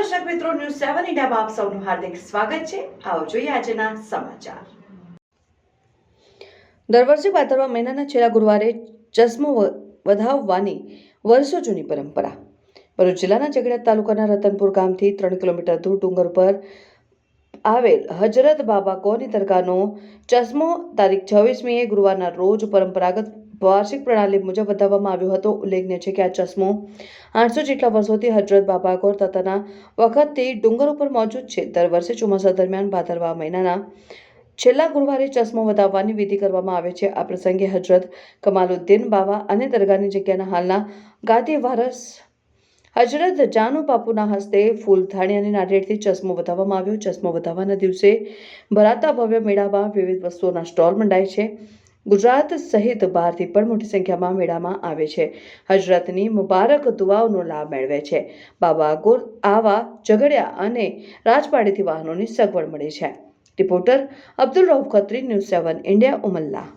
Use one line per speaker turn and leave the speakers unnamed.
દર્શક મિત્રો, ન્યૂઝ 7 ઇન્ડિયામાં આપ સૌનું હાર્દિક સ્વાગત છે. આવો જોઈએ આજના સમાચાર. દર વર્ષે ભાદરવા મહિનાના છેલ્લા ગુરુવારે ચશ્મો વધાવવાની વર્ષો જૂની પરંપરા. ભરૂચ જિલ્લાના ઝઘડિયા તાલુકાના રતનપુર ગામથી 3 કિલોમીટર દૂર ડુંગર પર આવેલ હજરત બાબા ગોની દરગાહનો ચશ્મો તારીખ 26મીએ ગુરુવારના રોજ પરંપરાગત વાર્ષિક પ્રણાલી મુજબ વધાવવામાં આવ્યો હતો. ઉલ્લેખનીય છે કે આ ચશ્મો 800 જેટલા વર્ષોથી હજરત બાબા ગોર તાતાના વખતથી ડુંગર ઉપર મોજૂદ છે. દર વર્ષે ચોમાસા દરમિયાન ભાદરવા મહિનાના છેલ્લા ગુરુવારે ચશ્મો વધાવવાની વિધિ કરવામાં આવે છે. આ પ્રસંગે હજરત કમાલુદ્દીન બાવા અને દરગાહની જગ્યાના હાલના ગાદી વારસ હજરત જાનુ બાપુના હસ્તે ફૂલથાળી અને નારિયેળથી ચશ્મો વધાવવામાં આવ્યો. ચશ્મો વધાવવાના દિવસે ભરાતા ભવ્ય મેળામાં વિવિધ વસ્તુઓના સ્ટોલ મંડાય છે. ગુજરાત સહિત બહારથી પણ મોટી સંખ્યામાં મેળામાં આવે છે. હજરતની મુબારક દુઆઓનો લાભ મેળવે છે. બાબા ગોર આવા ઝઘડિયા અને રાજપાડીથી વાહનોની સગવડ મળે છે. Reporter Abdul Rauf Khatri, news 7 India, Umalla.